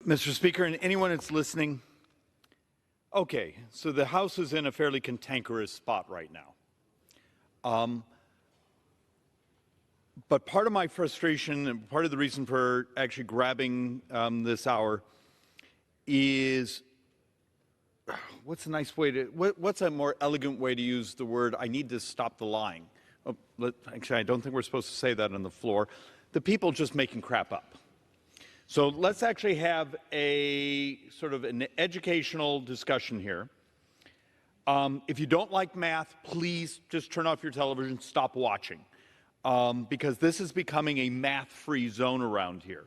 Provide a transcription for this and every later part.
Mr. Speaker, and anyone that's listening, okay, so the House is in a fairly cantankerous spot right now. But part of my frustration and part of the reason for actually grabbing this hour is, what's a nice way to, what's a more elegant way to use the word, I need to stop the lying. Oh, actually, I don't think we're supposed to say that on the floor. The people just making crap up. So let's actually have a sort of an educational discussion here. If you don't like math, please just turn off your television, stop watching, because this is becoming a math-free zone around here.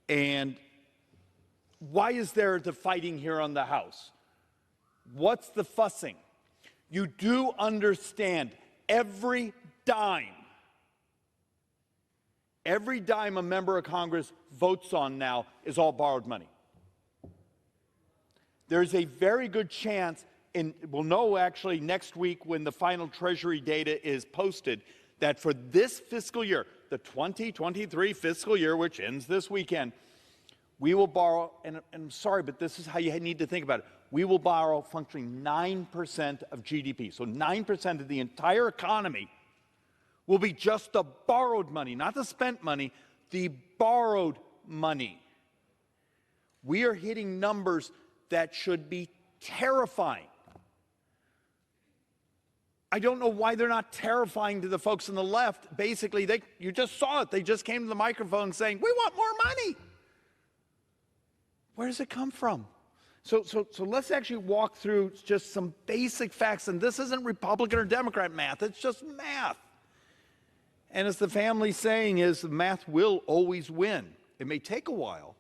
And why is there the fighting here on the House? What's the fussing? You do understand every dime a member of Congress votes on now is all borrowed money. There's a very good chance, and we'll know actually next week when the final Treasury data is posted, that for this fiscal year, the 2023 fiscal year, which ends this weekend, we will borrow, and I'm sorry, but this is how you need to think about it. We will borrow functionally 9% of GDP. So 9% of the entire economy will be just the borrowed money, not the spent money, the borrowed money. We are hitting numbers that should be terrifying. I don't know why they're not terrifying to the folks on the left. Basically, you just saw it. They just came to the microphone saying, we want more money. Where does it come from? So let's actually walk through just some basic facts. And this isn't Republican or Democrat math. It's just math. And as the family saying is, the math will always win. It may take a while,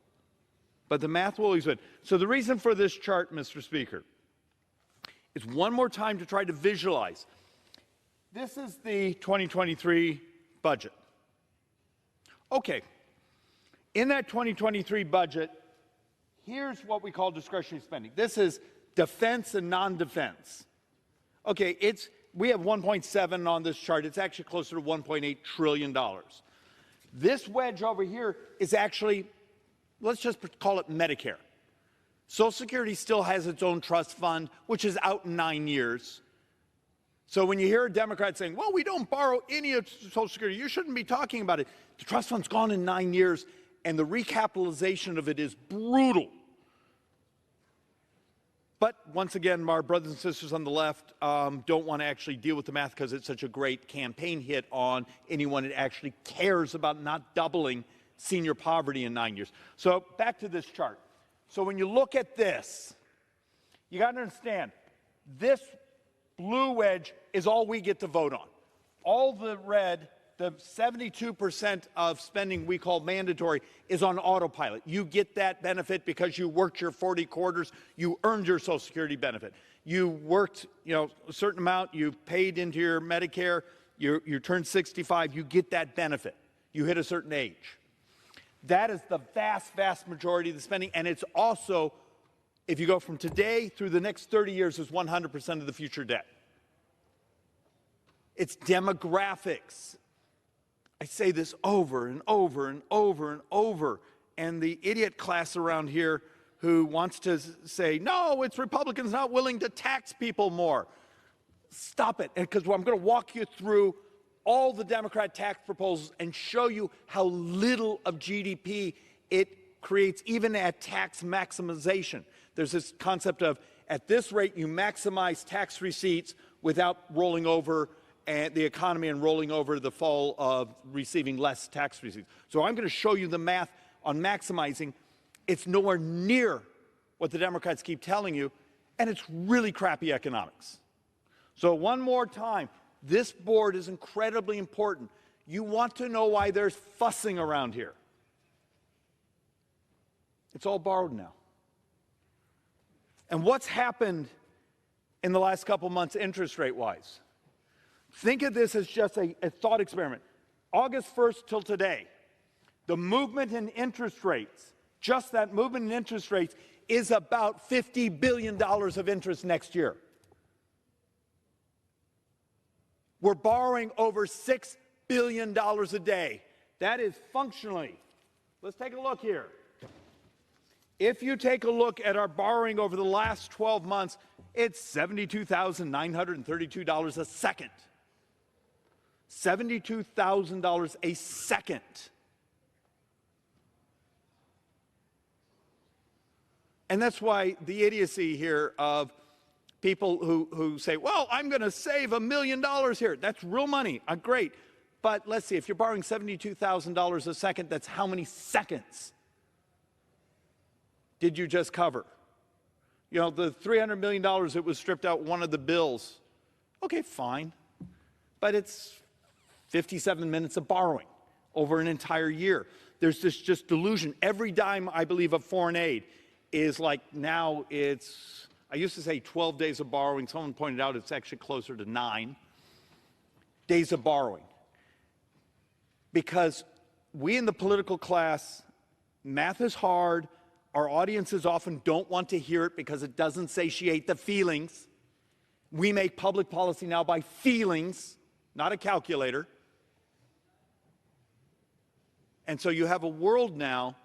but the math will always win. So the reason for this chart, Mr. Speaker, is one more time to try to visualize. This is the 2023 budget. Okay, in that 2023 budget, here's what we call discretionary spending. This is defense and non-defense. Okay, we have 1.7 on this chart. It's actually closer to $1.8 trillion. This wedge over here is actually, let's just call it Medicare. Social Security still has its own trust fund, which is out in 9 years. So when you hear a Democrat saying, well, we don't borrow any of Social Security, you shouldn't be talking about it. The trust fund's gone in 9 years, and the recapitalization of it is brutal. But once again, our brothers and sisters on the left don't want to actually deal with the math because it's such a great campaign hit on anyone that actually cares about not doubling senior poverty in 9 years. So back to this chart. So when you look at this, you got to understand, this blue wedge is all we get to vote on. All the red, the 72% of spending we call mandatory, is on autopilot. You get that benefit because you worked your 40 quarters, you earned your Social Security benefit. You worked, a certain amount, you paid into your Medicare, you turned 65, you get that benefit. You hit a certain age. That is the vast, vast majority of the spending, and it's also, if you go from today through the next 30 years, is 100% of the future debt. It's demographics. I say this over and over and over and over, and the idiot class around here who wants to say, no, it's Republicans not willing to tax people more. Stop it, because I'm going to walk you through all the Democrat tax proposals and show you how little of GDP it creates, even at tax maximization. There's this concept of, at this rate, you maximize tax receipts without rolling over the economy and rolling over the fall of receiving less tax receipts. So I'm going to show you the math on maximizing. It's nowhere near what the Democrats keep telling you, and it's really crappy economics. So one more time, this board is incredibly important. You want to know why there's fussing around here. It's all borrowed now. And what's happened in the last couple months interest rate-wise? Think of this as just a thought experiment. August 1st till today, the movement in interest rates, just that movement in interest rates, is about $50 billion of interest next year. We're borrowing over $6 billion a day. That is functionally, let's take a look here. If you take a look at our borrowing over the last 12 months, it's $72,932 a second. $72,000 a second. And that's why the idiocy here of people who say, well, I'm going to save $1 million here. That's real money. Great. But let's see, if you're borrowing $72,000 a second, that's how many seconds did you just cover? You know, the $300 million that was stripped out one of the bills. Okay, fine. But it's 57 minutes of borrowing over an entire year. There's this just delusion. Every dime, I believe, of foreign aid is like now it's, I used to say 12 days of borrowing. Someone pointed out it's actually closer to 9 days of borrowing. Because we in the political class, math is hard. Our audiences often don't want to hear it because it doesn't satiate the feelings. We make public policy now by feelings, not a calculator. And so you have a world now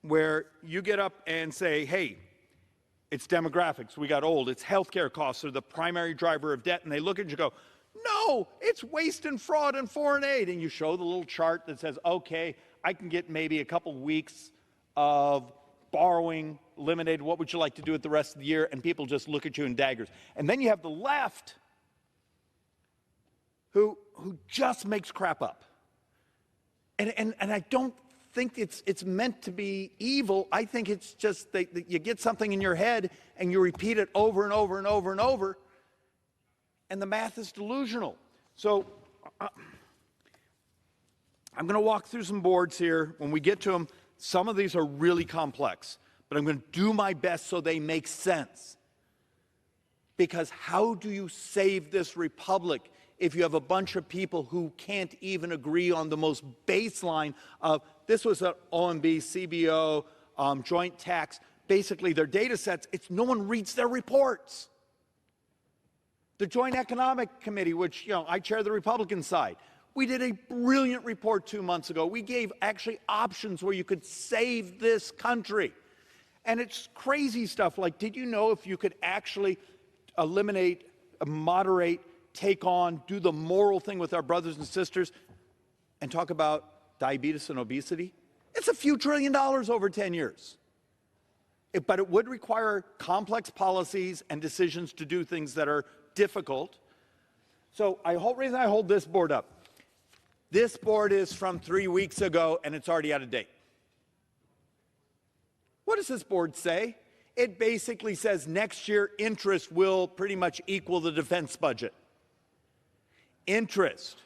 where you get up and say, hey, it's demographics, we got old, it's healthcare costs are the primary driver of debt, and they look at you and go, no, it's waste and fraud and foreign aid. And you show the little chart that says, okay, I can get maybe a couple weeks of borrowing eliminated. What would you like to do with the rest of the year? And people just look at you in daggers. And then you have the left who just makes crap up. And I don't think it's meant to be evil. I think it's just that you get something in your head and you repeat it over and over and over and over, and the math is delusional. So I'm going to walk through some boards here. When we get to them, some of these are really complex, but I'm going to do my best so they make sense. Because how do you save this republic if you have a bunch of people who can't even agree on the most baseline of, this was an OMB, CBO, joint tax, basically their data sets, no one reads their reports. The Joint Economic Committee, which, I chair the Republican side, we did a brilliant report 2 months ago. We gave actually options where you could save this country. And it's crazy stuff like, did you know if you could actually eliminate, moderate, take on, do the moral thing with our brothers and sisters and talk about diabetes and obesity? It's a few $1 trillion over 10 years. But it would require complex policies and decisions to do things that are difficult. So the whole reason I hold this board up, this board is from 3 weeks ago and it's already out of date. What does this board say? It basically says next year interest will pretty much equal the defense budget. Interest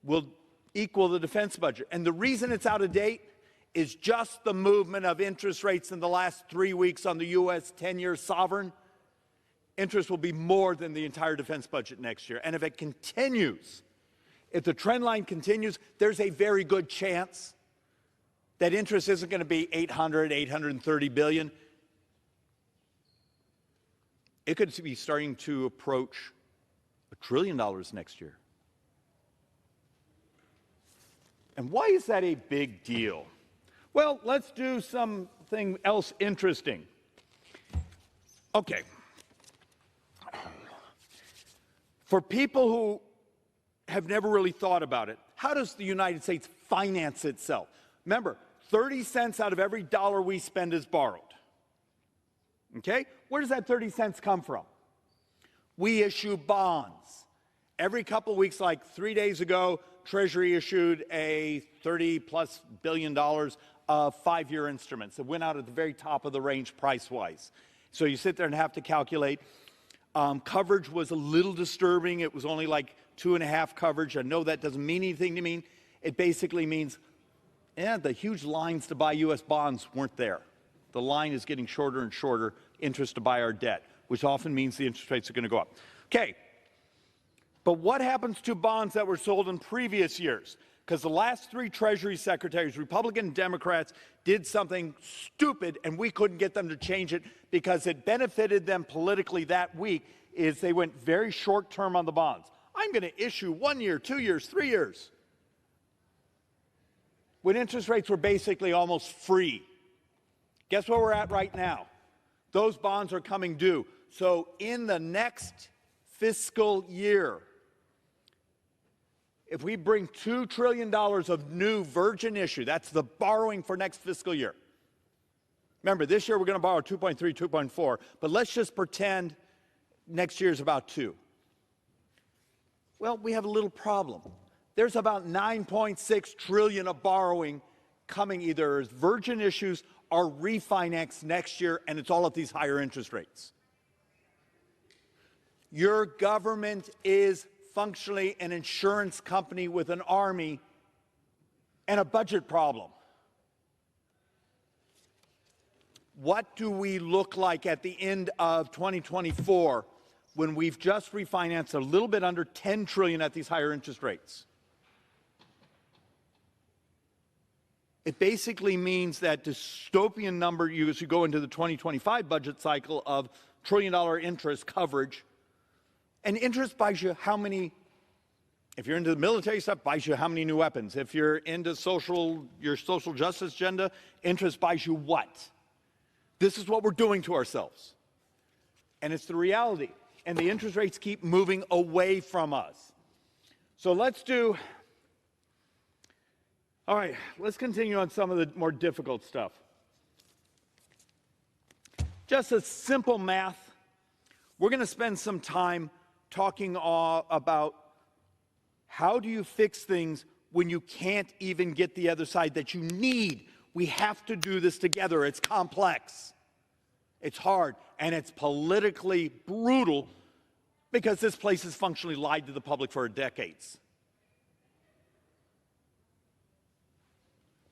will equal the defense budget. And the reason it's out of date is just the movement of interest rates in the last 3 weeks on the U.S. 10-year sovereign. Interest will be more than the entire defense budget next year. And if it continues, if the trend line continues, there's a very good chance that interest isn't going to be 830 billion. It could be starting to approach $1 trillion next year. And why is that a big deal? Well, let's do something else interesting. Okay. For people who have never really thought about it, how does the United States finance itself? Remember, 30 cents out of every dollar we spend is borrowed. Okay? Where does that 30 cents come from? We issue bonds. Every couple of weeks, like 3 days ago, Treasury issued a $30+ billion of 5-year instruments that went out at the very top of the range price-wise. So you sit there and have to calculate. Coverage was a little disturbing. It was only like 2.5 coverage. I know that doesn't mean anything to me. It basically means, the huge lines to buy U.S. bonds weren't there. The line is getting shorter and shorter, interest to buy our debt, which often means the interest rates are going to go up. Okay, but what happens to bonds that were sold in previous years? Because the last 3 Treasury secretaries, Republican and Democrats, did something stupid, and we couldn't get them to change it because it benefited them politically that week, is they went very short term on the bonds. I'm going to issue 1 year, 2 years, 3 years, when interest rates were basically almost free. Guess where we're at right now? Those bonds are coming due. So in the next fiscal year, if we bring $2 trillion of new virgin issue, that's the borrowing for next fiscal year. Remember, this year we're going to borrow 2.3, 2.4, but let's just pretend next year is about 2. Well, we have a little problem. There's about 9.6 trillion of borrowing coming either as virgin issues or refinance next year, and it's all at these higher interest rates. Your government is functionally an insurance company with an army and a budget problem. What do we look like at the end of 2024 when we've just refinanced a little bit under 10 trillion at these higher interest rates? It basically means that dystopian number, as you go into the 2025 budget cycle of trillion-dollar interest coverage, and interest buys you how many, if you're into the military stuff, buys you how many new weapons. If you're into your social justice agenda, interest buys you what? This is what we're doing to ourselves. And it's the reality. And the interest rates keep moving away from us. So let's continue on some of the more difficult stuff. Just a simple math. We're going to spend some time talking about how do you fix things when you can't even get the other side that you need. We have to do this together. It's complex. It's hard. And it's politically brutal because this place has functionally lied to the public for decades.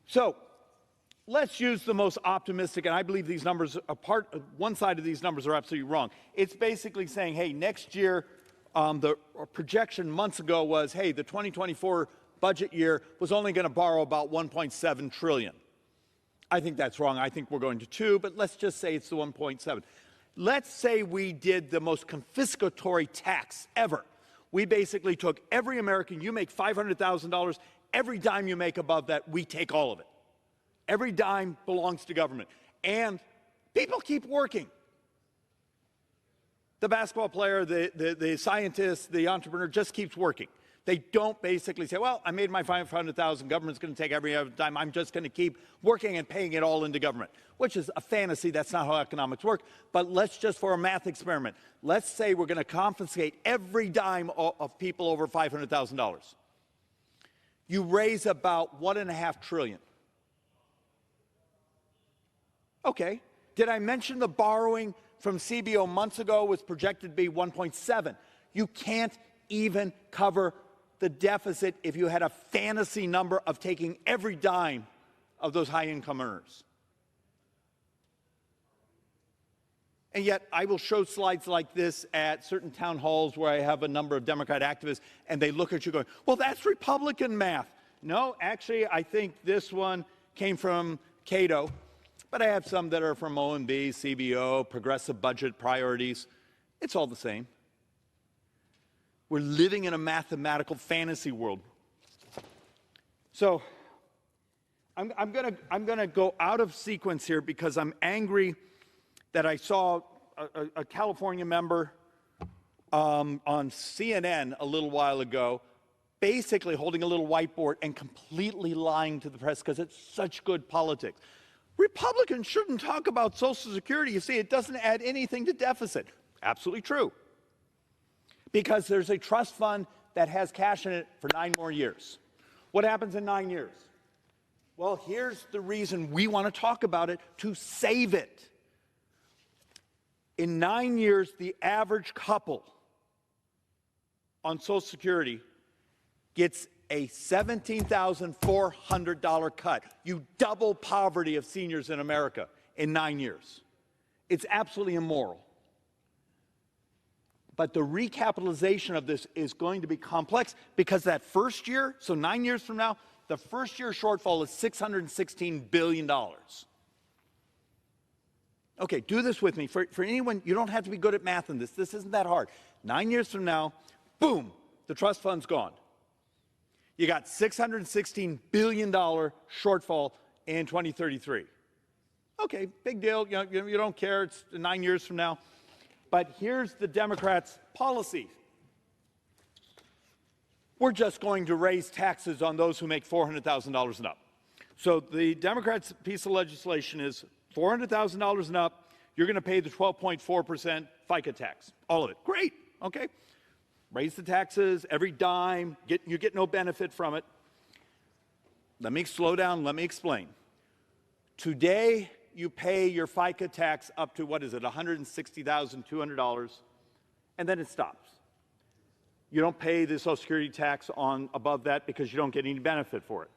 So let's use the most optimistic, and I believe these numbers one side of these numbers are absolutely wrong. It's basically saying, hey, next year, the projection months ago was, hey, the 2024 budget year was only going to borrow about 1.7 trillion. I think that's wrong. I think we're going to 2, but let's just say it's the 1.7. Let's say we did the most confiscatory tax ever. We basically took every American, you make $500,000, every dime you make above that, we take all of it. Every dime belongs to government. And people keep working. The basketball player, the scientist, the entrepreneur just keeps working. They don't basically say, well, I made my $500,000, government's going to take every other dime, I'm just going to keep working and paying it all into government, which is a fantasy. That's not how economics work. But let's just, for a math experiment, let's say we're going to confiscate every dime of people over $500,000. You raise about $1.5 trillion. Okay. Did I mention the borrowing from CBO months ago was projected to be 1.7? You can't even cover the deficit if you had a fantasy number of taking every dime of those high-income earners. And yet, I will show slides like this at certain town halls where I have a number of Democrat activists, and they look at you going, well, that's Republican math. No, actually, I think this one came from Cato, but I have some that are from OMB, CBO, progressive budget priorities. It's all the same. We're living in a mathematical fantasy world. So I'm gonna go out of sequence here because I'm angry that I saw a California member on CNN a little while ago basically holding a little whiteboard and completely lying to the press because it's such good politics. Republicans shouldn't talk about Social Security. You see, it doesn't add anything to deficit. Absolutely true. Because there's a trust fund that has cash in it for 9 more years. What happens in 9 years? Well, here's the reason we want to talk about it, to save it. In 9 years, the average couple on Social Security gets a $17,400 cut. You double poverty of seniors in America in 9 years. It's absolutely immoral. But the recapitalization of this is going to be complex because that first year, so 9 years from now, the first year shortfall is $616 billion. Okay, do this with me. For anyone, you don't have to be good at math in this. This isn't that hard. 9 years from now, boom, the trust fund's gone. You got $616 billion shortfall in 2033. Okay, big deal. You don't care. It's 9 years from now. But here's the Democrats' policy. We're just going to raise taxes on those who make $400,000 and up. So the Democrats' piece of legislation is $400,000 and up, you're going to pay the 12.4% FICA tax. All of it. Great. Okay. Raise the taxes, every dime, you get no benefit from it. Let me slow down, let me explain. Today, you pay your FICA tax up to, what is it, $160,200, and then it stops. You don't pay the Social Security tax on above that because you don't get any benefit for it.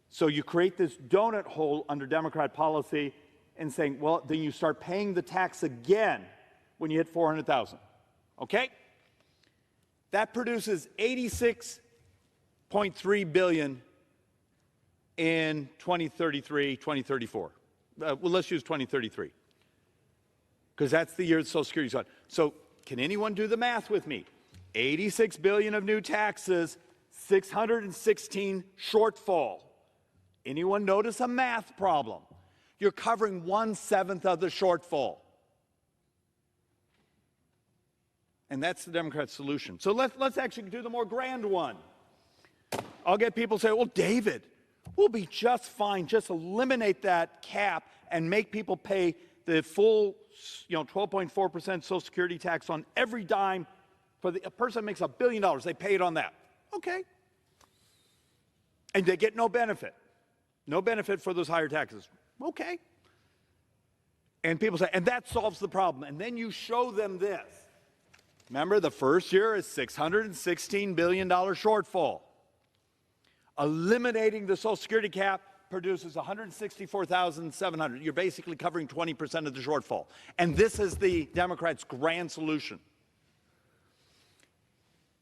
So you create this donut hole under Democrat policy and saying, well, then you start paying the tax again when you hit 400,000. Okay? That produces $86.3 billion in 2033, 2034. Well, let's use 2033 because that's the year the Social Security's on. So can anyone do the math with me? 86 billion of new taxes, 616 shortfall. Anyone notice a math problem? You're covering 1/7 of the shortfall. And that's the Democrats' solution. So let's actually do the more grand one. I'll get people say, well, David, we'll be just fine. Just eliminate that cap and make people pay the full 12.4% Social Security tax on every dime. For a person that makes $1 billion, they pay it on that. Okay. And they get no benefit. No benefit for those higher taxes. Okay. And people say, and that solves the problem. And then you show them this. Remember, the first year is $616 billion shortfall. Eliminating the Social Security cap produces $164,700. You're basically covering 20% of the shortfall. And this is the Democrats' grand solution.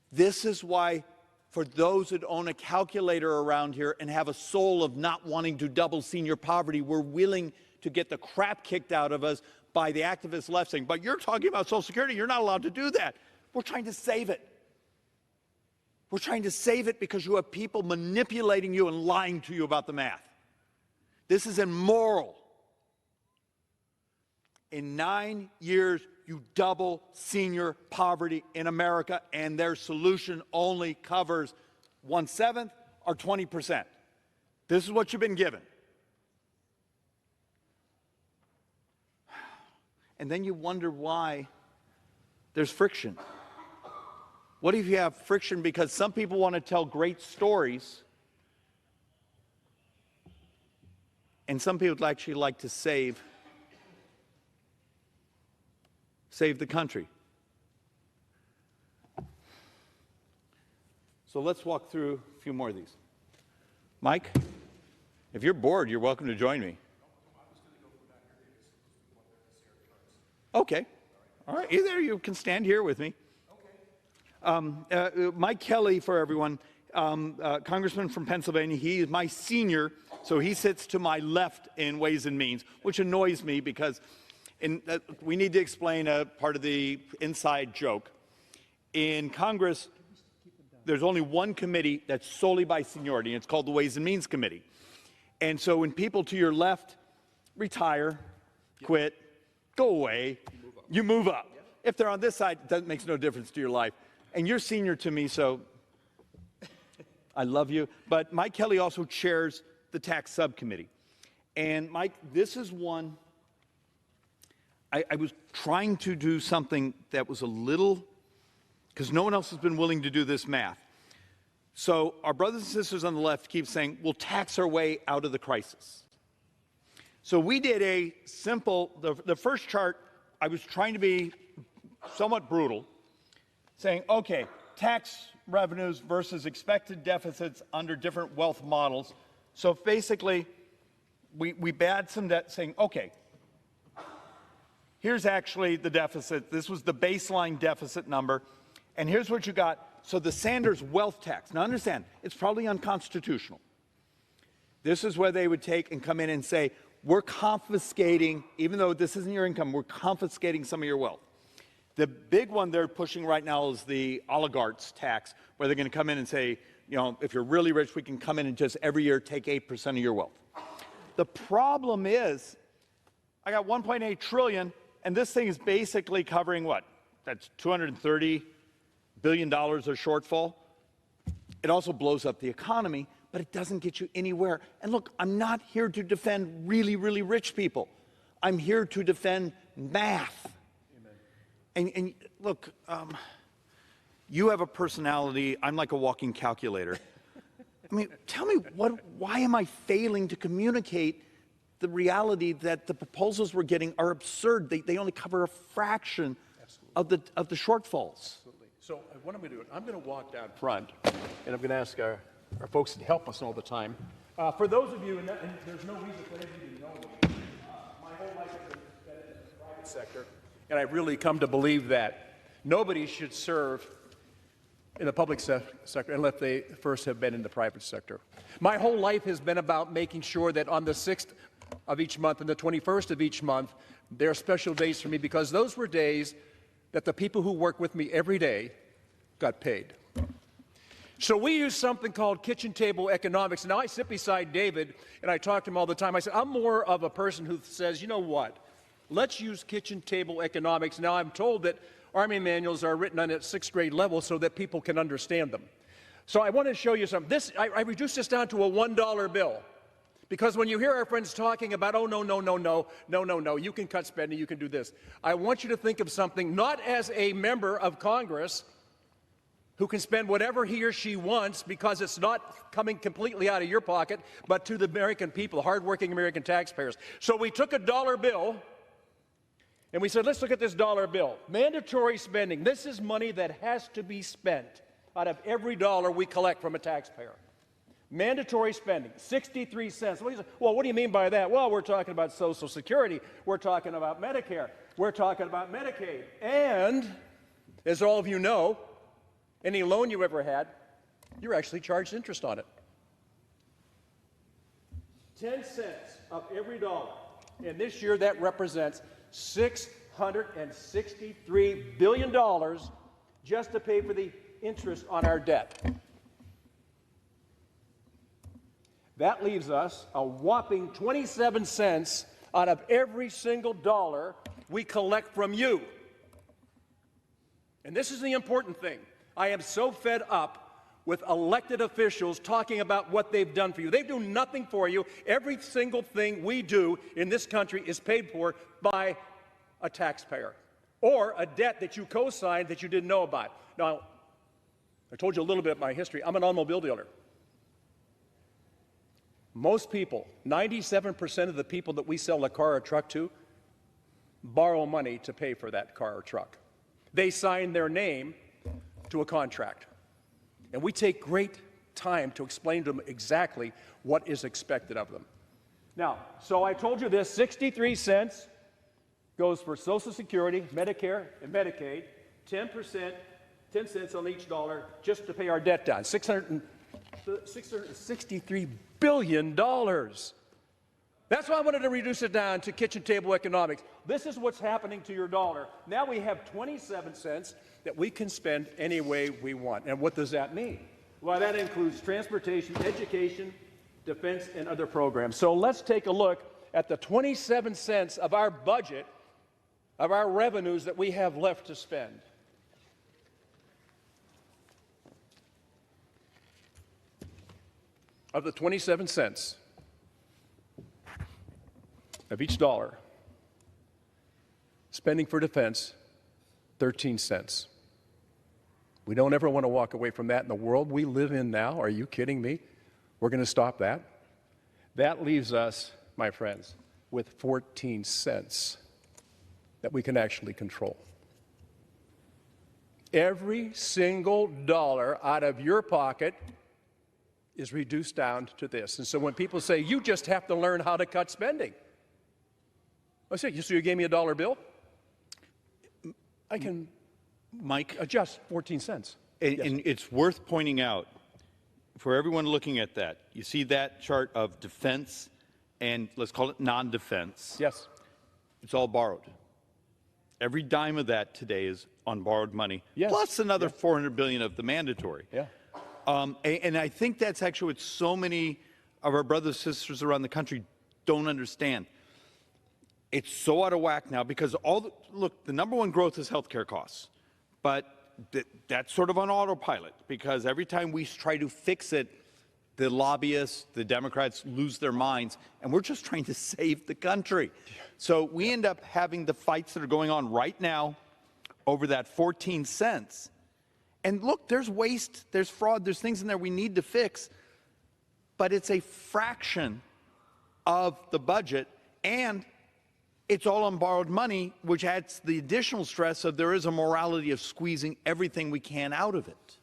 This is why, for those that own a calculator around here and have a soul of not wanting to double senior poverty, we're willing to get the crap kicked out of us by the activist left saying, but you're talking about Social Security, you're not allowed to do that. We're trying to save it. We're trying to save it because you have people manipulating you and lying to you about the math. This is immoral. In 9 years, you double senior poverty in America, and their solution only covers 1/7 or 20%. This is what you've been given. And then you wonder why there's friction. What if you have friction because some people want to tell great stories and some people actually like to save the country? So let's walk through a few more of these. Mike, if you're bored, you're welcome to join me. Okay. All right. Either you can stand here with me. Okay. Mike Kelly, for everyone, Congressman from Pennsylvania, he is my senior, so he sits to my left in Ways and Means, which annoys me because we need to explain a part of the inside joke. In Congress, there's only one committee that's solely by seniority, and it's called the Ways and Means Committee. And so when people to your left retire, quit, go away, you move up. If they're on this side, that makes no difference to your life. And you're senior to me, so I love you. But Mike Kelly also chairs the tax subcommittee. And Mike, this is one, I was trying to do something that was a little, because no one else has been willing to do this math. So our brothers and sisters on the left keep saying, we'll tax our way out of the crisis. So we did a simple, the first chart, I was trying to be somewhat brutal, saying, okay, tax revenues versus expected deficits under different wealth models. So basically, we bad some debt saying, okay, here's actually the deficit. This was the baseline deficit number. And here's what you got. So the Sanders wealth tax. Now understand, it's probably unconstitutional. This is where they would take and come in and say, we're confiscating, even though this isn't your income, we're confiscating some of your wealth. The big one they're pushing right now is the oligarchs tax, where they're going to come in and say, if you're really rich, we can come in and just every year take 8% of your wealth. The problem is I got 1.8 trillion, and this thing is basically covering what? That's $230 billion of shortfall. It also blows up the economy, but it doesn't get you anywhere. And look, I'm not here to defend really, really rich people. I'm here to defend math. And look, you have a personality. I'm like a walking calculator. I mean, tell me, why am I failing to communicate the reality that the proposals we're getting are absurd? They only cover a fraction of the shortfalls. Absolutely. So what I'm going to do, I'm going to walk down front, and I'm going to ask our folks to help us all the time. For those of you, and there's no reason for any of you to know me, my whole life has been in the private sector, and I've really come to believe that nobody should serve in the public sector unless they first have been in the private sector. My whole life has been about making sure that on the 6th of each month and the 21st of each month, there are special days for me, because those were days that the people who work with me every day got paid. So we use something called kitchen table economics. Now, I sit beside David, and I talk to him all the time. I said, I'm more of a person who says, you know what, let's use kitchen table economics. Now, I'm told that Army manuals are written on a 6th grade level so that people can understand them. So I want to show you something. I reduced this down to a $1 bill. Because when you hear our friends talking about, oh, no, you can cut spending, you can do this. I want you to think of something not as a member of Congress who can spend whatever he or she wants because it's not coming completely out of your pocket, but to the American people, hardworking American taxpayers. So we took a dollar bill and we said, let's look at this dollar bill. Mandatory spending. This is money that has to be spent out of every dollar we collect from a taxpayer. Mandatory spending, 63 cents. Well, what do you mean by that? Well, we're talking about Social Security. We're talking about Medicare. We're talking about Medicaid. And, as all of you know, any loan you ever had, you're actually charged interest on it. 10 cents of every dollar. And this year, that represents $663 billion just to pay for the interest on our debt. That leaves us a whopping 27 cents out of every single dollar we collect from you. And this is the important thing. I am so fed up with elected officials talking about what they've done for you. They do nothing for you. Every single thing we do in this country is paid for by a taxpayer or a debt that you co-signed that you didn't know about. Now, I told you a little bit of my history. I'm an automobile dealer. Most people, 97% of the people that we sell a car or truck to, borrow money to pay for that car or truck. They sign their name to a contract. And we take great time to explain to them exactly what is expected of them. Now, so I told you this, 63 cents goes for Social Security, Medicare, and Medicaid, 10 cents on each dollar just to pay our debt down, $663 billion. That's why I wanted to reduce it down to kitchen table economics. This is what's happening to your dollar. Now we have 27 cents that we can spend any way we want. And what does that mean? Well, that includes transportation, education, defense, and other programs. So let's take a look at the 27 cents of our budget, of our revenues that we have left to spend. Of the 27 cents of each dollar, spending for defense, 13 cents. We don't ever want to walk away from that in the world we live in now. Are you kidding me? We're going to stop that? That leaves us, my friends, with 14 cents that we can actually control. Every single dollar out of your pocket is reduced down to this. And so when people say, you just have to learn how to cut spending, I say, so you gave me a dollar bill? I can, Mike, adjust 14 cents. And, yes. And it's worth pointing out, for everyone looking at that, you see that chart of defense and let's call it non-defense. Yes. It's all borrowed. Every dime of that today is on borrowed money, yes. plus another $400 billion of the mandatory. Yeah. And I think that's actually what so many of our brothers and sisters around the country don't understand. it's so out of whack now because look, the number one growth is healthcare costs, but that's sort of on autopilot because every time we try to fix it, the lobbyists, the Democrats lose their minds, and we're just trying to save the country. So we end up having the fights that are going on right now over that 14 cents. And look, there's waste, there's fraud, there's things in there we need to fix, but it's a fraction of the budget, and it's all on borrowed money, which adds the additional stress of there is a morality of squeezing everything we can out of it.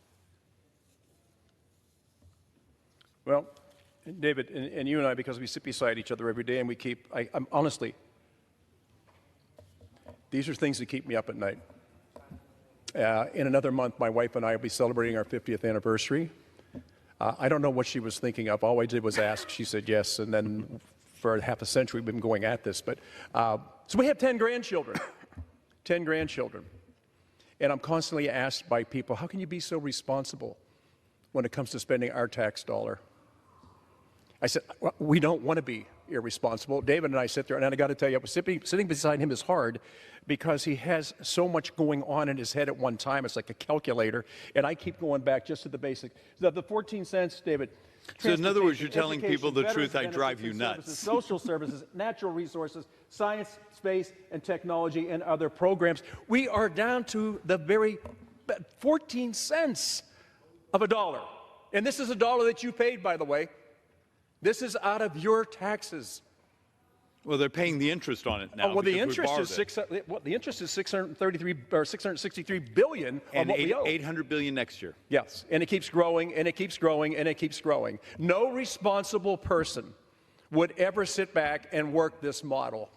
Well, David, and you and I, because we sit beside each other every day and we keep, I'm honestly, these are things that keep me up at night. In another month, my wife and I will be celebrating our 50th anniversary. I don't know what she was thinking of. All I did was ask. She said yes, and then for half a century we've been going at this. But so we have 10 grandchildren, 10 grandchildren. And I'm constantly asked by people, how can you be so responsible when it comes to spending our tax dollar? I said, well, we don't want to be irresponsible. David and I sit there, and I got to tell you, sitting beside him is hard because he has so much going on in his head at one time. It's like a calculator, and I keep going back just to the basic. The 14 cents, David. So in other words, you're telling people the truth, I drive you nuts. Social services, natural resources, science, space, and technology, and other programs. We are down to the very 14 cents of a dollar. And this is a dollar that you paid, by the way. This is out of your taxes. Well, they're paying the interest on it now. Oh, well, the interest is 633 or 663 billion on what we owe. 800 billion next year. Yes, and it keeps growing, and it keeps growing, and it keeps growing. No responsible person would ever sit back and work this model.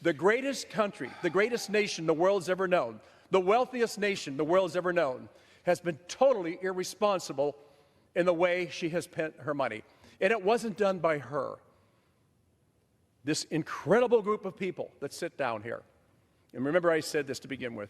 The greatest country, the greatest nation the world's ever known, the wealthiest nation the world's ever known, has been totally irresponsible in the way she has spent her money. And it wasn't done by her. This incredible group of people that sit down here, and remember I said this to begin with,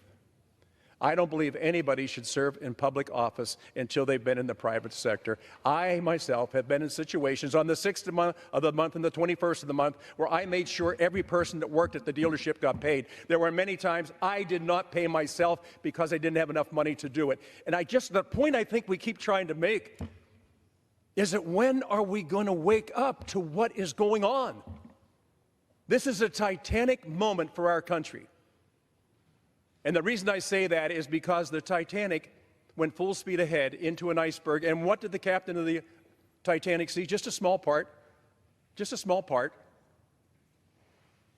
I don't believe anybody should serve in public office until they've been in the private sector. I myself have been in situations on the 6th of the month and the 21st of the month where I made sure every person that worked at the dealership got paid. There were many times I did not pay myself because I didn't have enough money to do it. And the point I think we keep trying to make is that when are we going to wake up to what is going on? This is a titanic moment for our country. And the reason I say that is because the Titanic went full speed ahead into an iceberg. And what did the captain of the Titanic see? Just a small part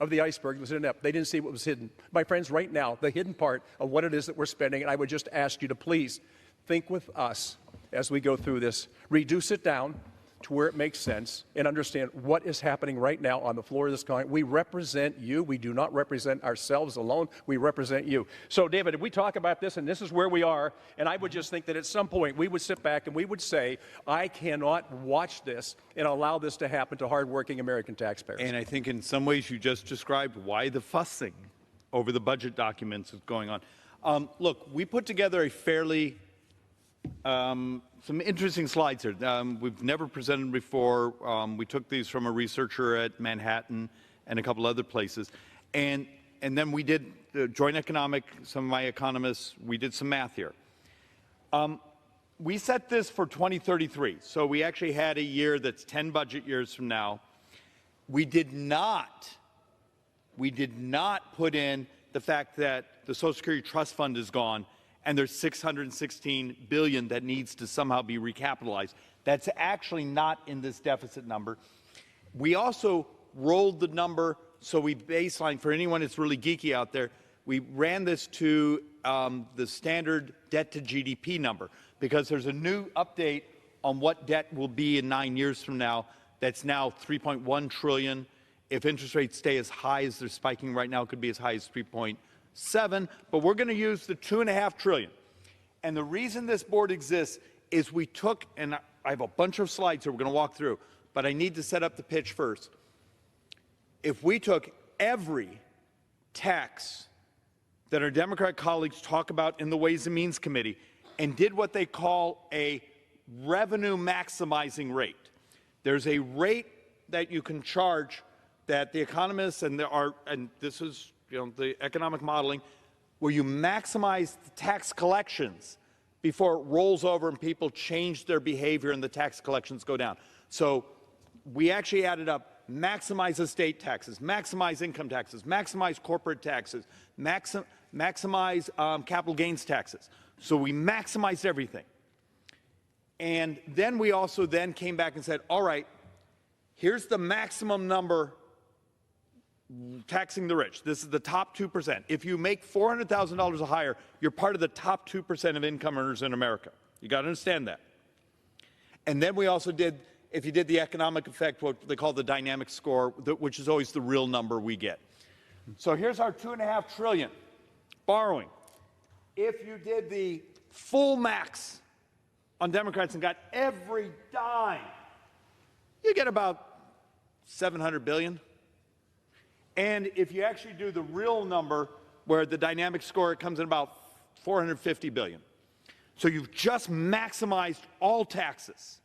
of the iceberg that was hidden up. They didn't see what was hidden. My friends, right now, the hidden part of what it is that we're spending, and I would just ask you to please think with us as we go through this. Reduce it down to where it makes sense and understand what is happening right now on the floor of this Congress. We represent you. We do not represent ourselves alone. We represent you. So, David, if we talk about this, and this is where we are, and I would just think that at some point we would sit back and we would say, I cannot watch this and allow this to happen to hardworking American taxpayers. And I think in some ways you just described why the fussing over the budget documents is going on. Look, we put together a fairly some interesting slides here. We've never presented before. We took these from a researcher at Manhattan and a couple other places. And then we did joint economic, some of my economists, we did some math here. We set this for 2033. So we actually had a year that's 10 budget years from now. We did not put in the fact that the Social Security Trust Fund is gone and there's $616 billion that needs to somehow be recapitalized. That's actually not in this deficit number. We also rolled the number, so we baseline, for anyone that's really geeky out there, we ran this to the standard debt to GDP number, because there's a new update on what debt will be in 9 years from now. That's now $3.1 trillion. If interest rates stay as high as they're spiking right now, it could be as high as 3.7, but we're going to use the $2.5 trillion. And the reason this board exists is we took, and I have a bunch of slides here we're going to walk through, but I need to set up the pitch first. If we took every tax that our Democrat colleagues talk about in the Ways and Means Committee and did what they call a revenue maximizing rate. There's a rate that you can charge that the economists and this is, the economic modeling, where you maximize the tax collections before it rolls over and people change their behavior and the tax collections go down. So we actually added up maximize estate taxes, maximize income taxes, maximize corporate taxes, maximize capital gains taxes. So we maximized everything. And then we also then came back and said, all right, here's the maximum number taxing the rich. This is the top 2%. If you make $400,000 or higher, you're part of the top 2% of income earners in America. You got to understand that. And then we also did, if you did the economic effect, what they call the dynamic score, which is always the real number we get. So here's our $2.5 trillion borrowing. If you did the full max on Democrats and got every dime, you get about $700 billion. And if you actually do the real number, where the dynamic score, it comes in about $450 billion. So you've just maximized all taxes.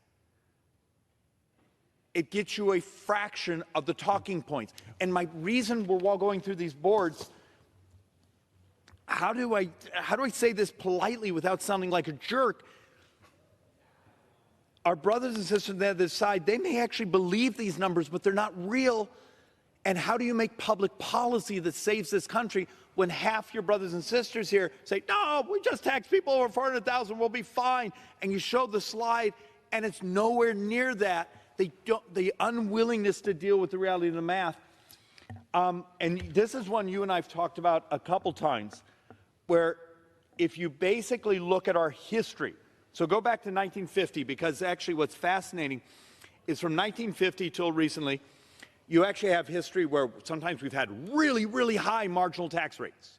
It gets you a fraction of the talking points. And my reason we're all going through these boards, how do I say this politely without sounding like a jerk? Our brothers and sisters on the other side, they may actually believe these numbers, but they're not real. And how do you make public policy that saves this country when half your brothers and sisters here say, no, we just tax people over 400,000, we'll be fine. And you show the slide, and it's nowhere near that. The unwillingness to deal with the reality of the math. And this is one you and I have talked about a couple times, where if you basically look at our history, so go back to 1950, because actually what's fascinating is from 1950 till recently, you actually have history where sometimes we've had really, really high marginal tax rates,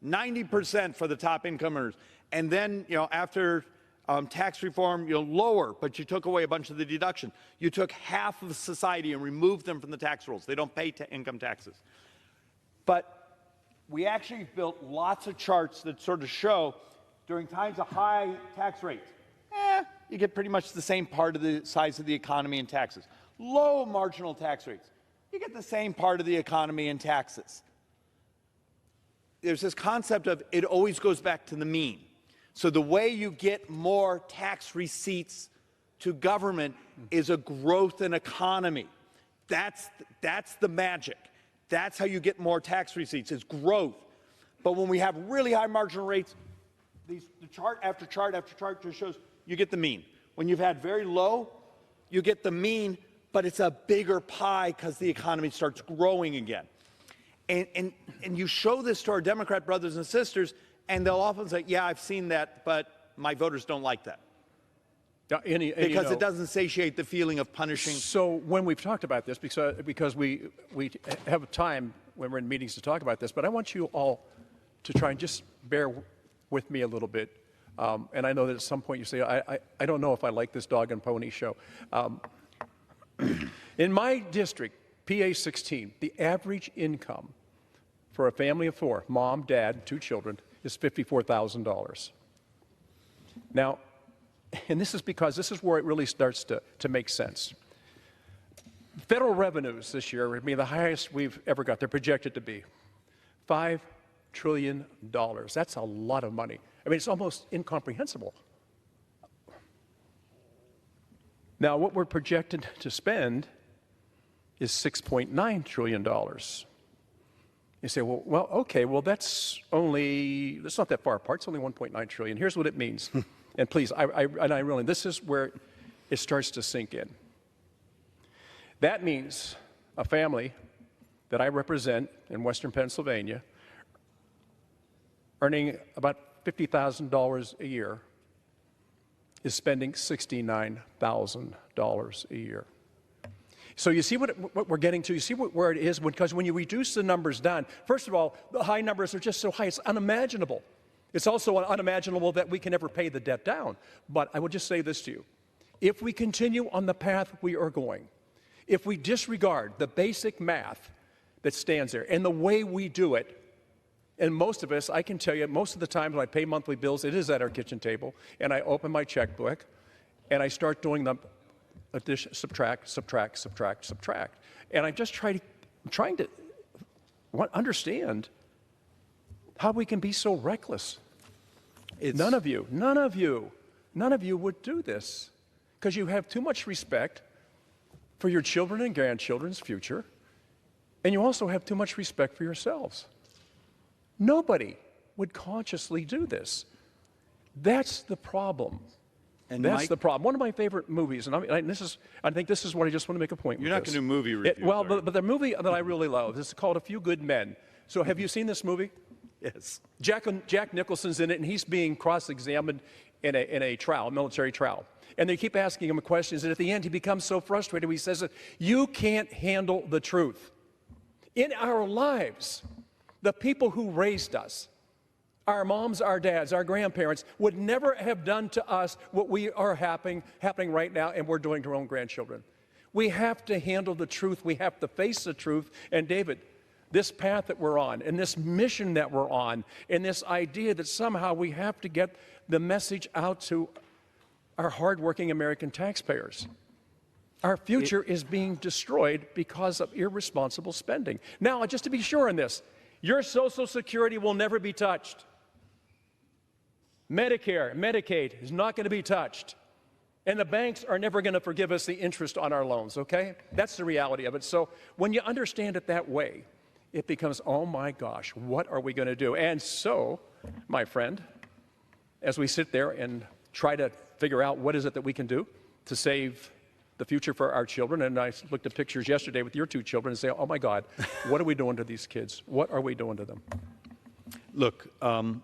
90% for the top income earners. And then, after tax reform, lower, but you took away a bunch of the deduction. You took half of society and removed them from the tax rolls. They don't pay income taxes. But we actually built lots of charts that sort of show during times of high tax rates, you get pretty much the same part of the size of the economy in taxes. Low marginal tax rates, you get the same part of the economy in taxes. There's this concept of it always goes back to the mean. So the way you get more tax receipts to government is a growth in economy. That's the magic. That's how you get more tax receipts, is growth. But when we have really high marginal rates, the chart after chart after chart just shows you get the mean. When you've had very low, you get the mean, but it's a bigger pie because the economy starts growing again. And you show this to our Democrat brothers and sisters, and they'll often say, yeah, I've seen that, but my voters don't like that. Because it doesn't satiate the feeling of punishing. So when we've talked about this, because we have time when we're in meetings to talk about this, but I want you all to try and just bear with me a little bit. And I know that at some point you say, I don't know if I like this dog and pony show. In my district, PA 16, the average income for a family of four, mom, dad, 2 children, is $54,000. Now, and this is because this is where it really starts to make sense. Federal revenues this year will be the highest we've ever got. They're projected to be $5 trillion. That's a lot of money. I mean, it's almost incomprehensible. Now, what we're projected to spend is $6.9 trillion. You say, well, okay, well, that's not that far apart. It's only $1.9 trillion. Here's what it means. And please, I really, this is where it starts to sink in. That means a family that I represent in Western Pennsylvania earning about $50,000 a year is spending $69,000 a year. So you see what we're getting to? You see where it is? Because when you reduce the numbers down, first of all, the high numbers are just so high, it's unimaginable. It's also unimaginable that we can ever pay the debt down. But I will just say this to you. If we continue on the path we are going, if we disregard the basic math that stands there and the way we do it, and most of us, I can tell you, most of the time when I pay monthly bills, it is at our kitchen table, and I open my checkbook, and I start doing the addition, subtract. And I just try to trying to understand how we can be so reckless. None of you would do this because you have too much respect for your children and grandchildren's future, and you also have too much respect for yourselves. Nobody would consciously do this. That's the problem. And that's the problem. One of my favorite movies, and I think this is what I just want to make a point with. You're not going to do movie reviews. But the movie that I really love is called A Few Good Men. So have you seen this movie? Yes. Jack Nicholson's in it, and he's being cross-examined in a trial, a military trial. And they keep asking him questions, and at the end he becomes so frustrated, he says that you can't handle the truth. In our lives, the people who raised us, our moms, our dads, our grandparents, would never have done to us what we are happening right now and we're doing to our own grandchildren. We have to handle the truth. We have to face the truth. And David, this path that we're on, and this mission that we're on, and this idea that somehow we have to get the message out to our hardworking American taxpayers. Our future is being destroyed because of irresponsible spending. Now, just to be sure on this, your Social Security will never be touched. Medicare, Medicaid is not going to be touched. And the banks are never going to forgive us the interest on our loans, okay? That's the reality of it. So when you understand it that way, it becomes, oh my gosh, what are we going to do? And so, my friend, as we sit there and try to figure out what is it that we can do to save the future for our children, and I looked at pictures yesterday with your two children and say, oh my God, what are we doing to these kids? What are we doing to them? Look,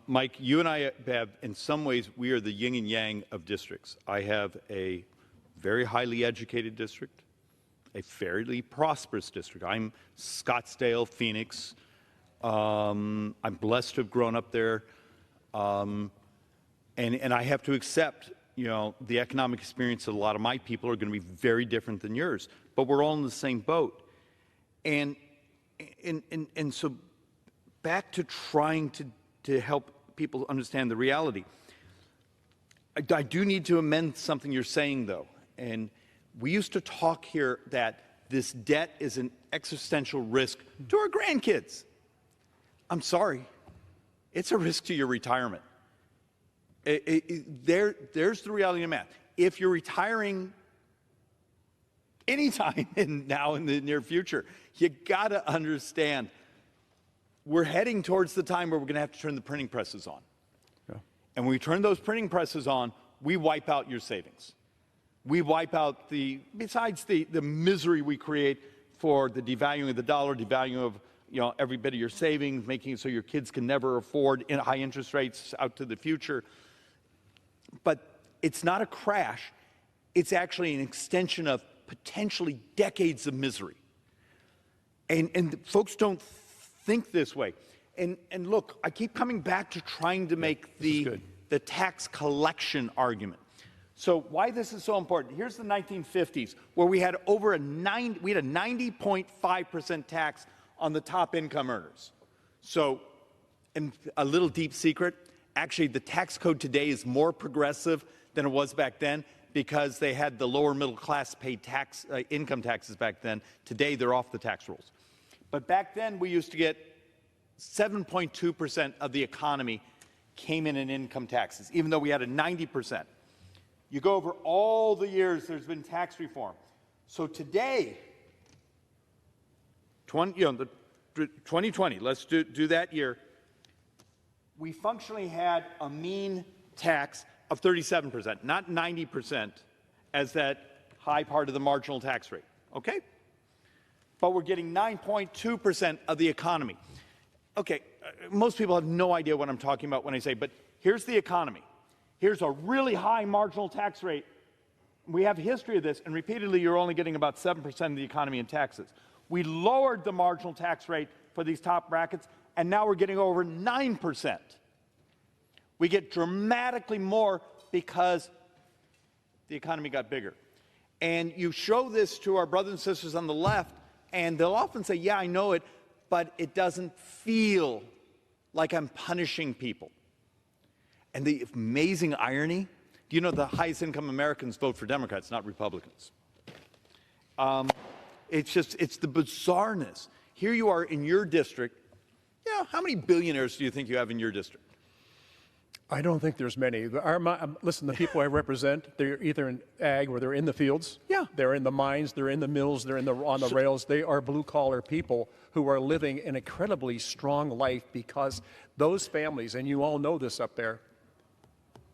Mike, you and I have, in some ways, we are the yin and yang of districts. I have a very highly educated district, a fairly prosperous district. I'm Scottsdale, Phoenix. I'm blessed to have grown up there. And I have to accept, you know, the economic experience of a lot of my people are going to be very different than yours. But we're all in the same boat. And so back to trying to help people understand the reality. I do need to amend something you're saying, though. And we used to talk here that this debt is an existential risk to our grandkids. I'm sorry. It's a risk to your retirement. There's the reality of math. If you're retiring anytime now in the near future, you got to understand we're heading towards the time where we're going to have to turn the printing presses on. Yeah. And when we turn those printing presses on, we wipe out your savings. We wipe out besides the misery we create for the devaluing of the dollar, devaluing of, you know, every bit of your savings, making it so your kids can never afford high interest rates out to the future. But it's not a crash. It's actually an extension of potentially decades of misery. And folks don't think this way. And look, I keep coming back to trying to make the tax collection argument. So why this is so important, here's the 1950s, where we had a 90.5% tax on the top income earners. So, and a little deep secret, actually the tax code today is more progressive than it was back then because they had the lower middle class pay income taxes back then. Today they're off the tax rolls. But back then we used to get 7.2% of the economy came in income taxes, even though we had a 90%. You go over all the years there's been tax reform. So today, 2020, let's do that year, we functionally had a mean tax of 37%, not 90% as that high part of the marginal tax rate, okay? But we're getting 9.2% of the economy. Okay, most people have no idea what I'm talking about when I say, but here's the economy. Here's a really high marginal tax rate. We have a history of this, and repeatedly you're only getting about 7% of the economy in taxes. We lowered the marginal tax rate for these top brackets, and now we're getting over 9%. We get dramatically more because the economy got bigger. And you show this to our brothers and sisters on the left, and they'll often say, yeah, I know it, but it doesn't feel like I'm punishing people. And the amazing irony, do you know the highest income Americans vote for Democrats, not Republicans? It's the bizarreness. here you are in your district. Yeah, how many billionaires do you think you have in your district? I don't think there's many. Listen, the people I represent, they're either in ag or they're in the fields. Yeah. They're in the mines, they're in the mills, they're on the rails. They are blue-collar people who are living an incredibly strong life because those families, and you all know this up there,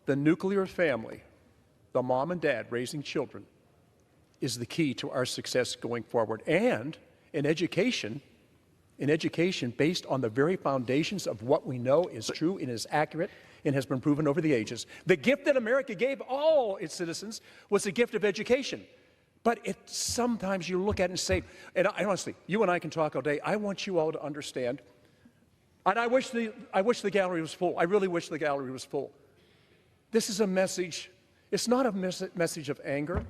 the nuclear family, the mom and dad raising children, is the key to our success going forward. And in education based on the very foundations of what we know is true and is accurate and has been proven over the ages. The gift that America gave all its citizens was the gift of education. But sometimes you look at it and say, and honestly, you and I can talk all day. I want you all to understand, and I wish the gallery was full. I really wish the gallery was full. This is a message. It's not a message of anger.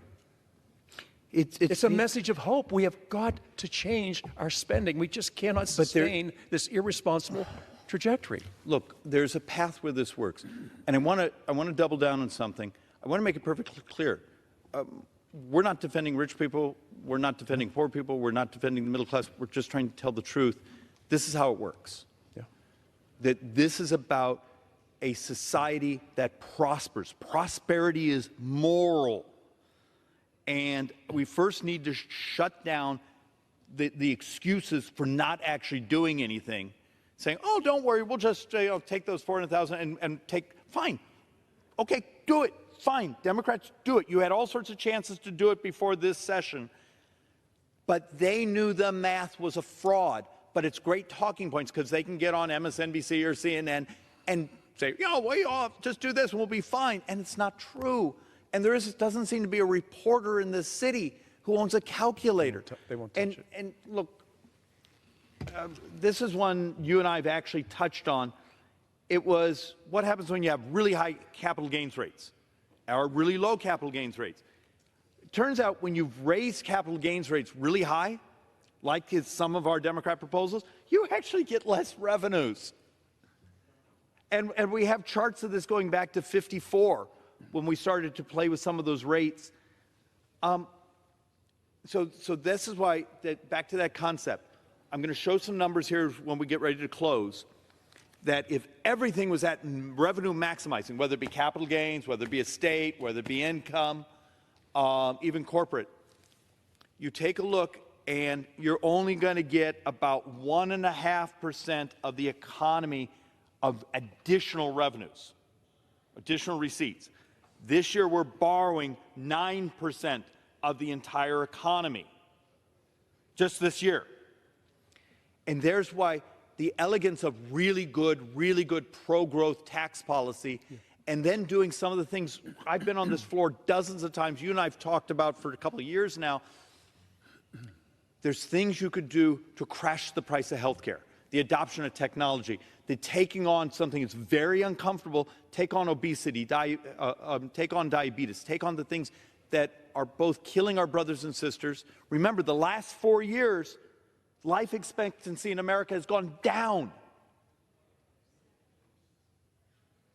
It's a message of hope. We have got to change our spending. We just cannot sustain this irresponsible trajectory. Look, there's a path where this works, and I want to double down on something. I want to make it perfectly clear. We're not defending rich people. We're not defending poor people. We're not defending the middle class. We're just trying to tell the truth. This is how it works. Yeah. That this is about a society that prospers. Prosperity is moral. And we first need to shut down the excuses for not actually doing anything, saying, oh, don't worry, we'll just take those 400,000 and take, fine. Okay, do it, fine. Democrats, do it. You had all sorts of chances to do it before this session, but they knew the math was a fraud. But it's great talking points because they can get on MSNBC or CNN and say, way off, just do this and we'll be fine. And it's not true. And doesn't seem to be a reporter in this city who owns a calculator. They won't touch it. And look, this is one you and I have actually touched on. It was what happens when you have really high capital gains rates or really low capital gains rates. It turns out when you've raised capital gains rates really high, like some of our Democrat proposals, you actually get less revenues. And we have charts of this going back to '54 when we started to play with some of those rates. So this is why, back to that concept, I'm going to show some numbers here when we get ready to close, that if everything was at revenue maximizing, whether it be capital gains, whether it be estate, whether it be income, even corporate, you take a look and you're only going to get about 1.5% of the economy of additional revenues, additional receipts. This year we're borrowing 9% of the entire economy, just this year. And there's why the elegance of really good pro-growth tax policy, and then doing some of the things I've been on this floor dozens of times, you and I have talked about for a couple of years now. There's things you could do to crash the price of healthcare, the adoption of technology, the taking on something that's very uncomfortable, take on obesity, take on diabetes, take on the things that are both killing our brothers and sisters. Remember, the last 4 years, life expectancy in America has gone down.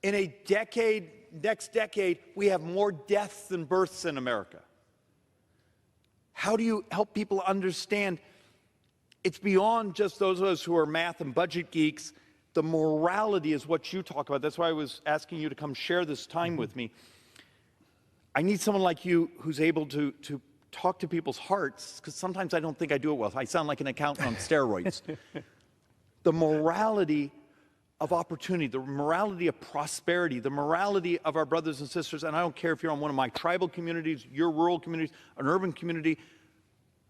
In a decade, next decade, we have more deaths than births in America. How do you help people understand it's beyond just those of us who are math and budget geeks? The morality is what you talk about. That's why I was asking you to come share this time with me. I need someone like you who's able to talk to people's hearts, because sometimes I don't think I do it well. I sound like an accountant on steroids. The morality of opportunity, the morality of prosperity, the morality of our brothers and sisters, and I don't care if you're on one of my tribal communities, your rural communities, an urban community,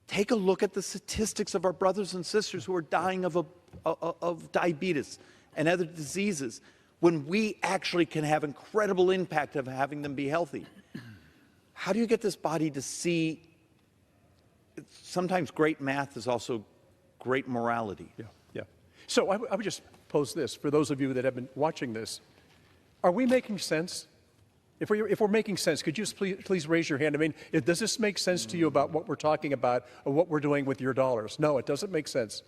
take a look at the statistics of our brothers and sisters who are dying of diabetes and other diseases when we actually can have incredible impact of having them be healthy. How do you get this body to see sometimes great math is also great morality? Yeah. So I would just pose this for those of you that have been watching this. Are we making sense? If we're making sense, could you please raise your hand? I mean, does this make sense to you about what we're talking about or what we're doing with your dollars? No, it doesn't make sense.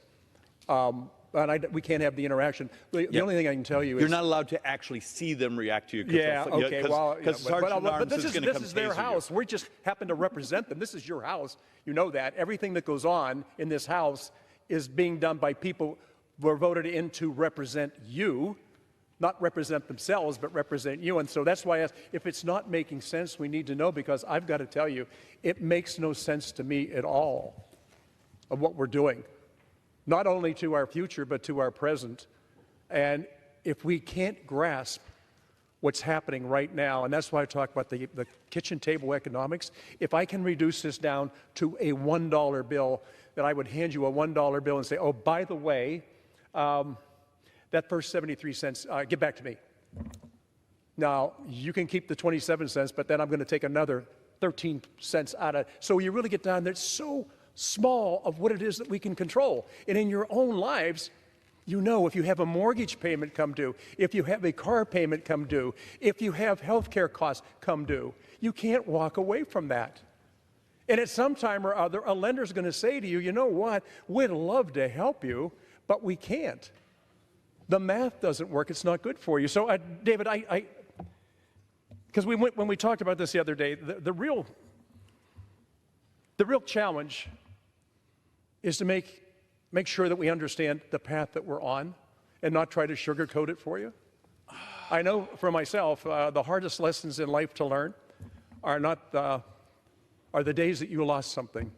And we can't have the interaction. The only thing I can tell you is... You're not allowed to actually see them react to you. Yeah, okay, well... But this is their house. We just happen to represent them. This is your house. You know that. Everything that goes on in this house is being done by people who are voted in to represent you, not represent themselves, but represent you. And so that's why I ask, if it's not making sense, we need to know, because I've got to tell you, it makes no sense to me at all of what we're doing, not only to our future, but to our present. And if we can't grasp what's happening right now, and that's why I talk about the kitchen table economics. If I can reduce this down to a $1 bill, that I would hand you a $1 bill and say, oh, by the way, that first 73 cents, give back to me. Now, you can keep the 27 cents, but then I'm going to take another 13 cents out of, so you really get down there, it's so small of what it is that we can control. And in your own lives, you know, if you have a mortgage payment come due, if you have a car payment come due, if you have health care costs come due, you can't walk away from that. And at some time or other, a lender's going to say to you, you know what, we'd love to help you, but we can't. The math doesn't work. It's not good for you. So, David, because when we talked about this the other day, the real challenge is to make sure that we understand the path that we're on and not try to sugarcoat it for you. I know for myself, the hardest lessons in life to learn are the days that you lost something.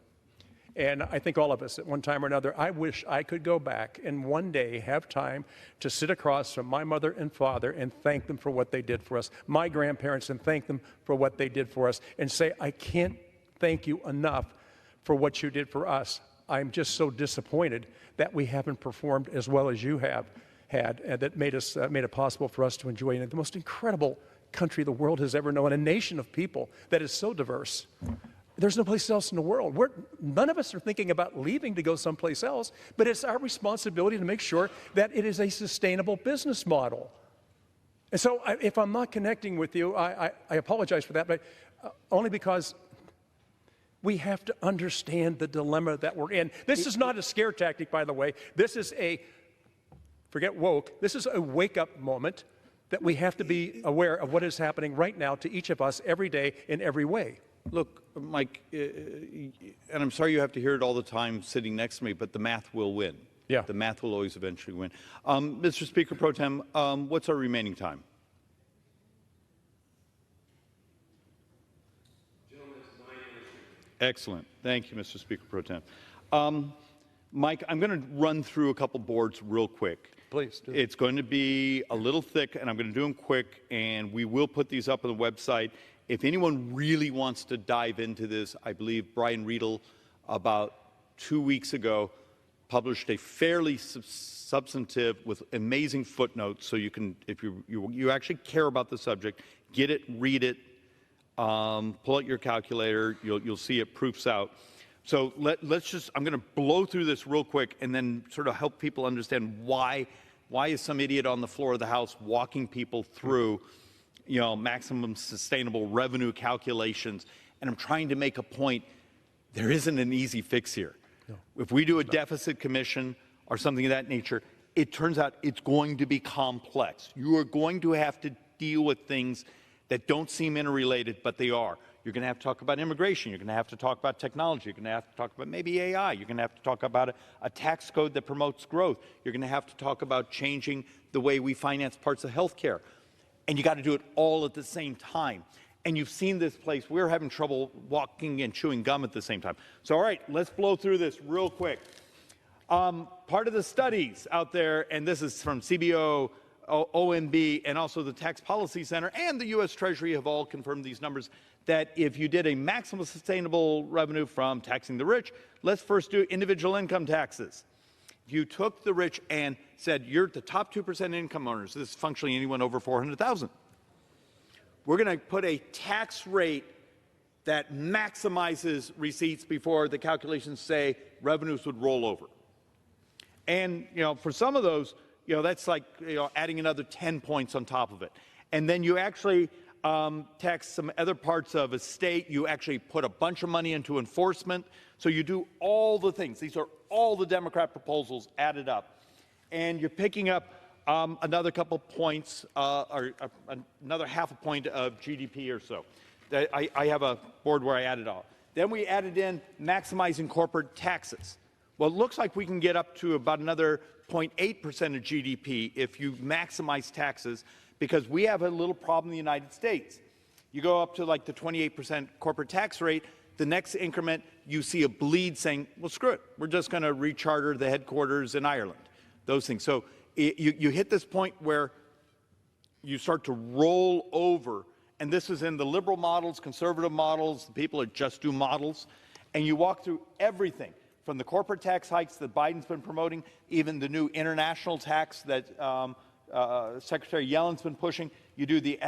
And I think all of us at one time or another, I wish I could go back and one day have time to sit across from my mother and father and thank them for what they did for us, my grandparents, and thank them for what they did for us, and say, I can't thank you enough for what you did for us. I'm just so disappointed that we haven't performed as well as you have had, and that made it possible for us to enjoy the most incredible country the world has ever known, a nation of people that is so diverse. There's no place else in the world. None of us are thinking about leaving to go someplace else, but it's our responsibility to make sure that it is a sustainable business model. And so if I'm not connecting with you, I apologize for that, but only because we have to understand the dilemma that we're in. This is not a scare tactic, by the way. This is forget woke, this is a wake-up moment that we have to be aware of what is happening right now to each of us every day in every way. Look, Mike, and I'm sorry you have to hear it all the time sitting next to me, but the math will win. Yeah. The math will always eventually win. Mr. Speaker Pro Tem, what's our remaining time? Excellent. Thank you, Mr. Speaker Pro Tem. Mike, I'm going to run through a couple boards real quick. Please do. It's going to be a little thick, and I'm going to do them quick, and we will put these up on the website. If anyone really wants to dive into this, I believe Brian Riedel, about 2 weeks ago, published a fairly substantive with amazing footnotes, so you can, if you actually care about the subject, get it, read it, pull out your calculator, you'll see it proofs out. So let's just, I'm going to blow through this real quick and then sort of help people understand why is some idiot on the floor of the House walking people through, you know, maximum sustainable revenue calculations. And I'm trying to make a point, there isn't an easy fix here. No. If we do a deficit commission or something of that nature, it turns out it's going to be complex. You are going to have to deal with things that don't seem interrelated, but they are. You're going to have to talk about immigration. You're going to have to talk about technology. You're going to have to talk about maybe AI. You're going to have to talk about a tax code that promotes growth. You're going to have to talk about changing the way we finance parts of healthcare. And you got to do it all at the same time. And you've seen this place. We're having trouble walking and chewing gum at the same time. So, all right, let's blow through this real quick. Part of the studies out there, and this is from CBO, OMB, and also the Tax Policy Center and the U.S. Treasury have all confirmed these numbers, that if you did a maximum sustainable revenue from taxing the rich, let's first do individual income taxes. If you took the rich and said, you're the top 2% income owners, this is functionally anyone over 400,000. We're going to put a tax rate that maximizes receipts before the calculations say revenues would roll over. And, you know, for some of those, you know, that's like, you know, adding another 10 points on top of it. And then you actually tax some other parts of a state. You actually put a bunch of money into enforcement. So you do all the things. These are all the Democrat proposals added up. And you're picking up another couple points, or another half a point of GDP or so. I have a board where I added all. Then we added in maximizing corporate taxes. Well, it looks like we can get up to about another 0.8% of GDP if you maximize taxes, because we have a little problem in the United States. You go up to like the 28% corporate tax rate, the next increment, you see a bleed saying, well, screw it, we're just going to recharter the headquarters in Ireland, those things. So you hit this point where you start to roll over, and this is in the liberal models, conservative models, the people that just do models, and you walk through everything from the corporate tax hikes that Biden's been promoting, even the new international tax that Secretary Yellen's been pushing. You do the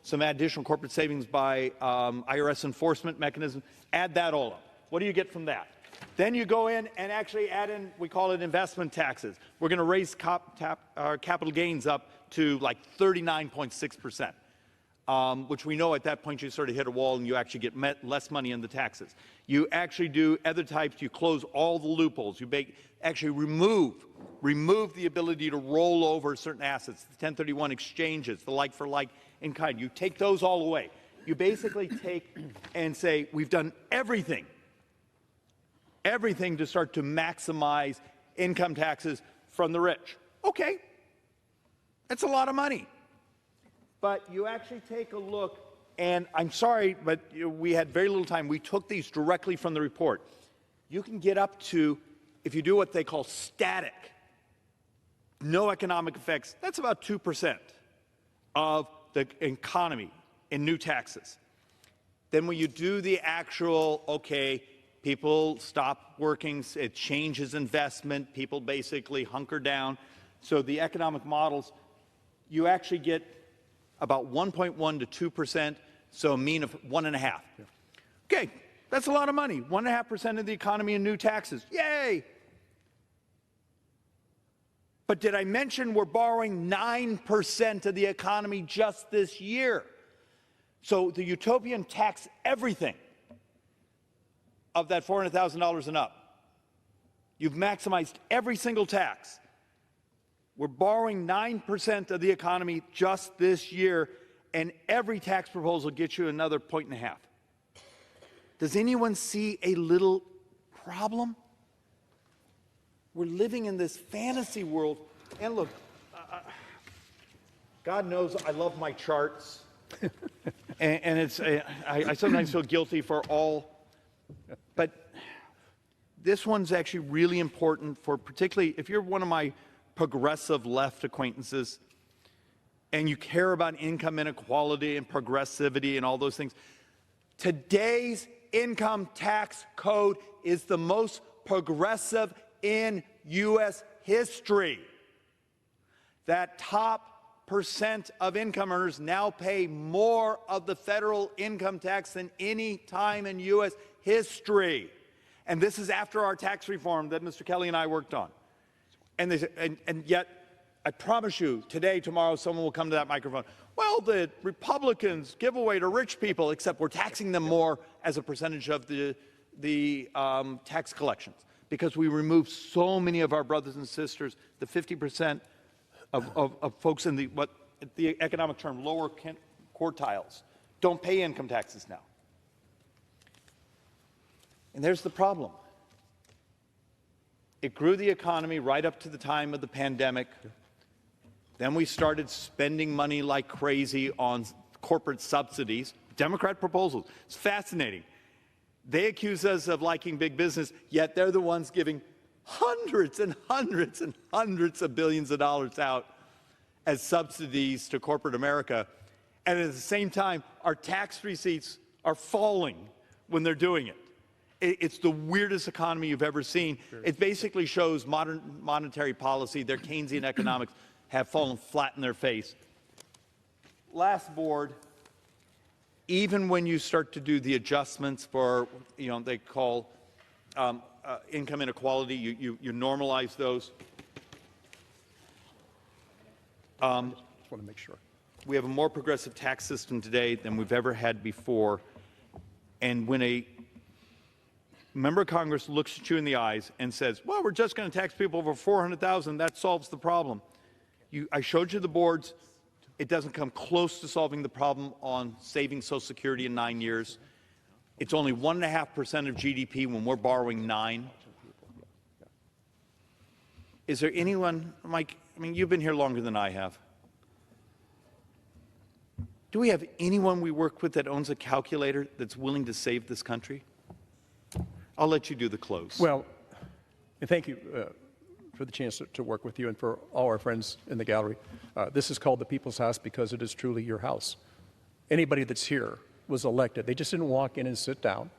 some additional corporate savings by IRS enforcement mechanism. Add that all up. What do you get from that? Then you go in and actually add in, we call it investment taxes. We're going to raise capital gains up to like 39.6%, which we know at that point you sort of hit a wall and you actually get less money in the taxes. You actually do other types. You close all the loopholes. You actually remove the ability to roll over certain assets, the 1031 exchanges, the like for like in kind. You take those all away. You basically take and say, we've done everything to start to maximize income taxes from the rich. Okay, that's a lot of money. But you actually take a look, and I'm sorry, but we had very little time. We took these directly from the report. You can get up to, if you do what they call static, no economic effects, that's about 2% of the economy in new taxes. Then when you do the actual, okay, people stop working, it changes investment, people basically hunker down. So the economic models, you actually get about 1.1 to 2%, so a mean of 1.5. Yeah. Okay, that's a lot of money. 1.5% of the economy in new taxes. Yay! But did I mention we're borrowing 9% of the economy just this year? So the utopian tax everything of that $400,000 and up. You've maximized every single tax. We're borrowing 9% of the economy just this year, and every tax proposal gets you another 1.5. Does anyone see a little problem? We're living in this fantasy world, and look, God knows I love my charts, and it's I sometimes feel guilty for all, but this one's actually really important for particularly if you're one of my progressive left acquaintances and you care about income inequality and progressivity and all those things. Today's income tax code is the most progressive in U.S. history. That top percent of income earners now pay more of the federal income tax than any time in U.S. history. And this is after our tax reform that Mr. Kelly and I worked on. And yet, I promise you, today, tomorrow, someone will come to that microphone. Well, the Republicans give away to rich people, except we're taxing them more as a percentage of the tax collections, because we remove so many of our brothers and sisters, the 50% of folks in the economic term, lower quartiles, don't pay income taxes now. And there's the problem. It grew the economy right up to the time of the pandemic. Then we started spending money like crazy on corporate subsidies, Democrat proposals. It's fascinating. They accuse us of liking big business, yet they're the ones giving hundreds and hundreds and hundreds of billions of dollars out as subsidies to corporate America. And at the same time, our tax receipts are falling when they're doing it. It's the weirdest economy you've ever seen. It basically shows modern monetary policy, their Keynesian economics have fallen flat in their face. Last board, even when you start to do the adjustments for, they call income inequality, you normalize those. Just want to make sure. We have a more progressive tax system today than we've ever had before. And when a member of Congress looks at you in the eyes and says, well, we're just going to tax people over $400,000, that solves the problem. I showed you the boards. It doesn't come close to solving the problem on saving Social Security in 9 years. It's only 1.5% of GDP when we're borrowing 9. is there anyone, Mike, I mean, you've been here longer than I have. Do we have anyone we work with that owns a calculator that's willing to save this country? I'll let you do the close. Well, and thank you for the chance to work with you and for all our friends in the gallery. This is called the People's House because it is truly your house. Anybody that's here was elected. They just didn't walk in and sit down.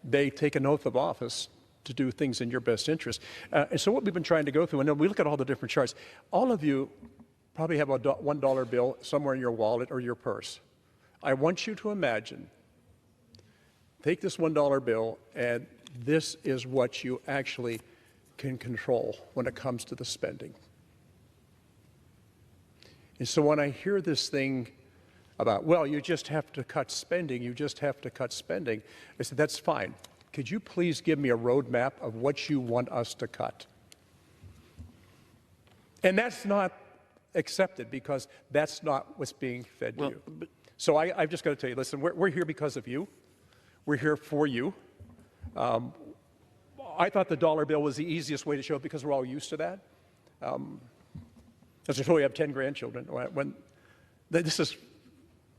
They take an oath of office to do things in your best interest. And so what we've been trying to go through, and we look at all the different charts, all of you probably have a $1 bill somewhere in your wallet or your purse. I want you to imagine, take this $1 bill, and this is what you actually can control when it comes to the spending. And so when I hear this thing about, well, you just have to cut spending, you just have to cut spending, I said, that's fine. Could you please give me a roadmap of what you want us to cut? And that's not accepted because that's not what's being fed to you. So I've just got to tell you, listen, we're here because of you. We're here for you. I thought the dollar bill was the easiest way to show it because we're all used to that. As I told you, I have 10 grandchildren. This is,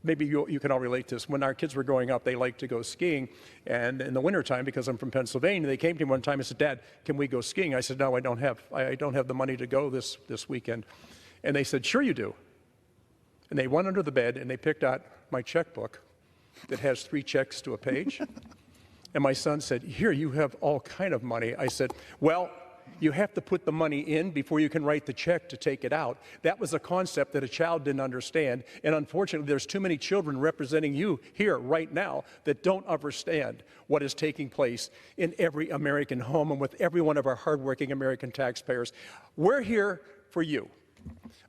maybe you can all relate to this. When our kids were growing up, they liked to go skiing. And in the wintertime, because I'm from Pennsylvania, they came to me one time and said, Dad, can we go skiing? I said, no, I don't have the money to go this weekend. And they said, sure you do. And they went under the bed and they picked out my checkbook that has 3 checks to a page. And my son said, here, you have all kind of money. I said, well, you have to put the money in before you can write the check to take it out. That was a concept that a child didn't understand. And unfortunately, there's too many children representing you here right now that don't understand what is taking place in every American home and with every one of our hardworking American taxpayers. We're here for you.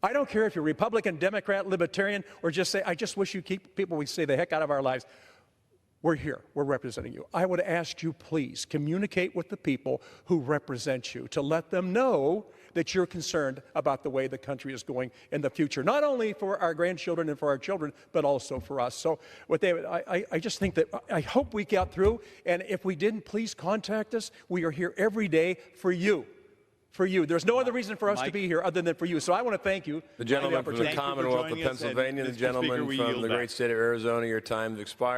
I don't care if you're Republican, Democrat, Libertarian, or just say, I just wish you keep people we stay the heck out of our lives. We're here. We're representing you. I would ask you, please, communicate with the people who represent you to let them know that you're concerned about the way the country is going in the future, not only for our grandchildren and for our children, but also for us. So, with David, I just think that I hope we got through, and if we didn't, please contact us. We are here every day for you. For you. There's no other reason for us to be here other than for you. So I want to thank you. The gentleman from the Commonwealth of Pennsylvania, the gentleman from the great state of Arizona, your time's expired.